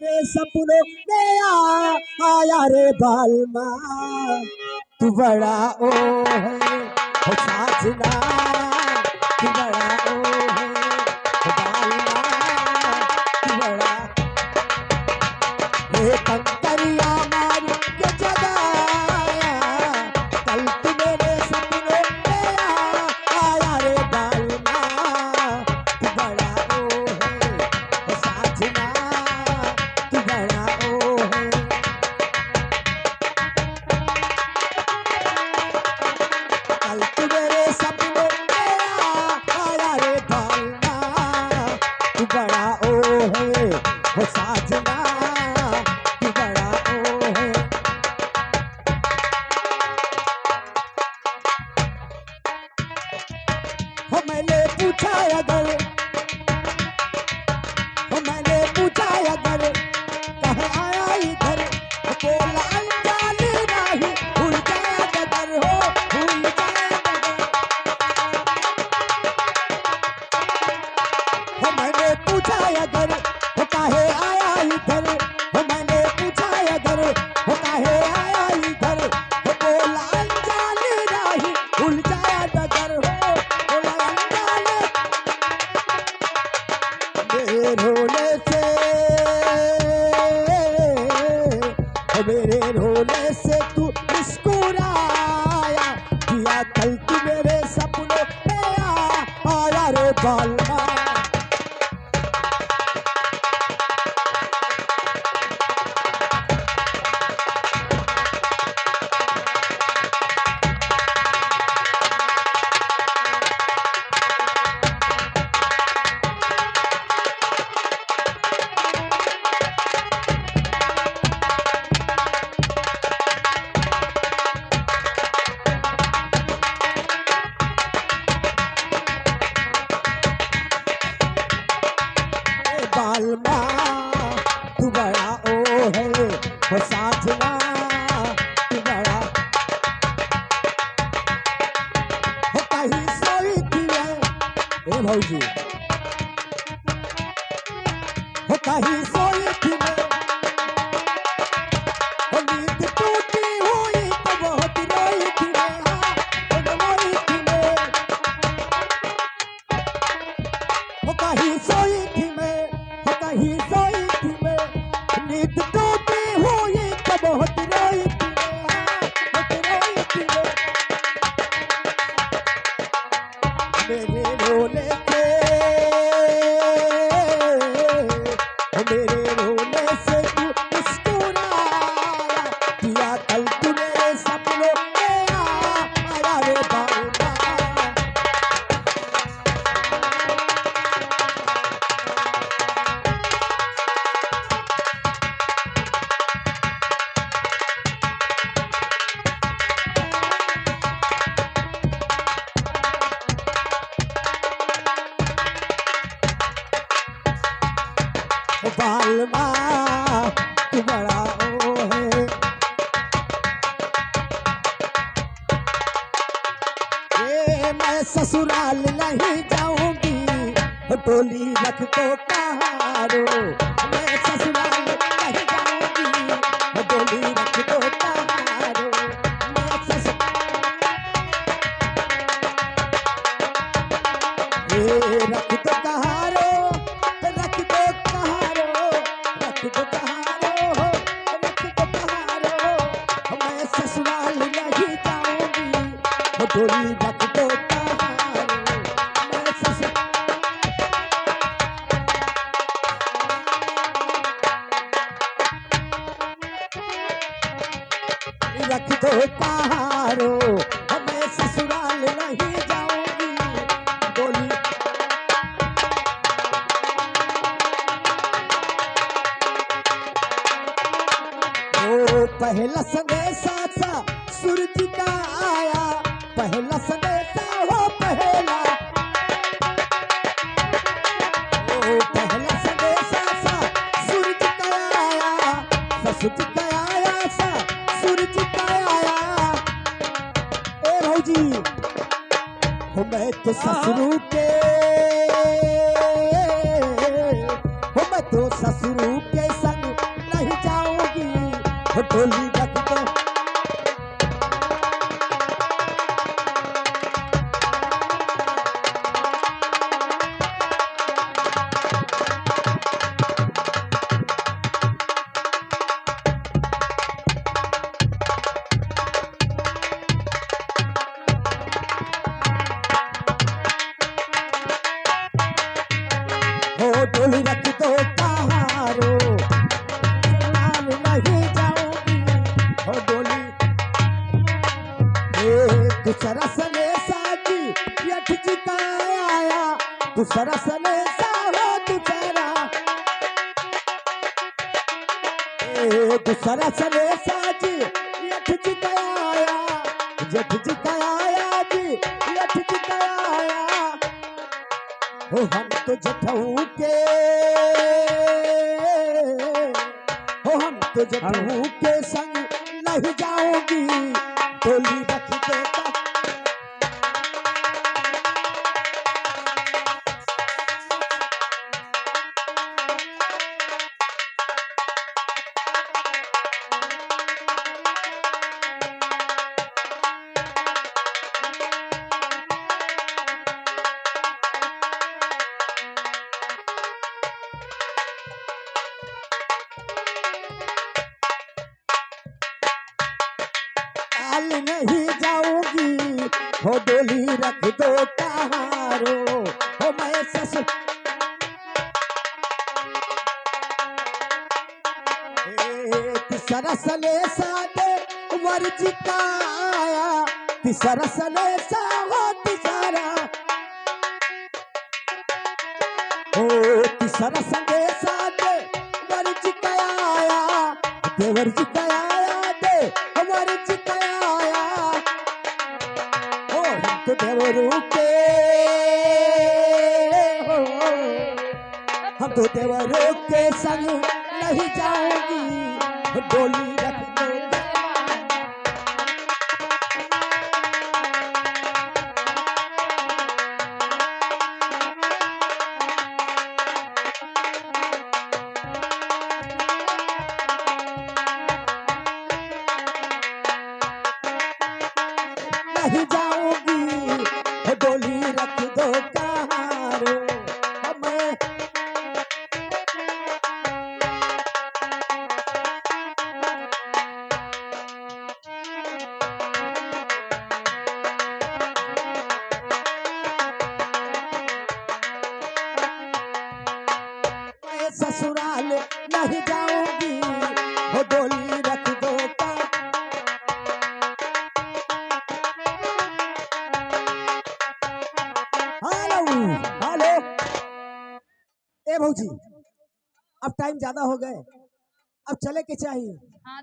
सपनों में आया रे बालमा, तू बड़ा ओ है ओ साजना, तू बड़ा ओ है ओ बालमा, तू बड़ा ये कंकरिया मार के जगाया, कल तू मेरे सपनों में आया रे बालमा, तू बड़ा ओ है ओ साजना, तू बड़ा ओ है। कल तू मेरे सपनों में आया रे बालमा, तू बड़ा ओ है ओ साजना, तू बड़ा ओ है। हो मैंने पूछा अगर, हो मैंने पूछा अगर कहे आया इधर, हो बोला अनजान राही भूल जाए डगर, हो भूल जाए डगर। हो मैंने पूछा अगर हो काहे आया इधर, हो मैंने पूछा अगर हो काहे आया इधर, हो बोला अनजान राही भूल जाए डगर, हो बोला अनजान। मेरे रोने से, ओ मेरे रोने से तू मुस्कुराया, दिया कल तू मेरे सपनों में आया रे बालमा। बालमा तू बड़ा ओ है वो साजना, तू बड़ा हो कहीं सोई थी मैं, ए भौजी हो कहीं सोई थी मैं, हो नींद टूटी हुई तो बहुत रोई थी मैं, हाँ तो रोई थी मैं। हो कहीं सोई थी मैं, हो कहीं सोई थी मैं, नींद टूटी हुई तो बहुत रोई थी मैं, हाँ बहुत रोई थी मैं। मेरे रोने से, ओ मेरे रोने से तू मुस्कुराया, दिया कल तू मेरे सपनों में आया रे बालमा। ओ बालमा तू बड़ा ओ है, ये मैं ससुराल नहीं जाऊंगी, डोली रख दो कहारो, मैं ससुराल नहीं जाऊंगी, डोली रख दो कहारो, मैं ये रख दो कहारो, रख दो कहारो, रख दो कहारो, रख दो कहारो, मैं ससुराल नहीं जाऊंगी, डोली रख दो कहारो, मैं ससुराल रख दो कहारो, मैं ससुराल नहीं जाऊंगी, डोली। ओ पहला संदेशा सा सूरज का आया, पहला संदेशा हो पहला, ओ पहला संदेशा सा सूरज का आया, सूरज का आया सा सूरज का आया। ए भौजी हो मैं तो ससुरू के, हो मैं तो ससुरू के संग डोली रख दो हो डोली रख दो कहारो नाम नहीं जाऊंगी हो डोली दूसरा सने साजी यठ जिताया दूसरा सने साहो दूसरा दूसरा सने साजी यठ जिताया यठ जिताया जी यठ जिताया हो हम तो जठऊ के हो हम तो जठऊ के संग नहीं जाऊंगी डोली रख देता काल नहीं जाऊंगी हो डोली रख दो कहारो हो मैं ससुर तीसरा सले सादे वर्जिताया तीसरा सले सा हो तीसरा हो तीसरा सले सादे वर्जिताया देवर जिताया दे हमारे जिताया हो हम तो देवरू के हो हम तो देवरू के संग नहीं जाऊंगी डोली रख दो नहीं जाऊंगी डोली रख दो कहारो हमें मैं ससुराल नहीं जाऊंगी हो डोली रख दो हेलो हेलो ए भौजी अब टाइम ज्यादा हो गए अब चले के चाहिए हाँ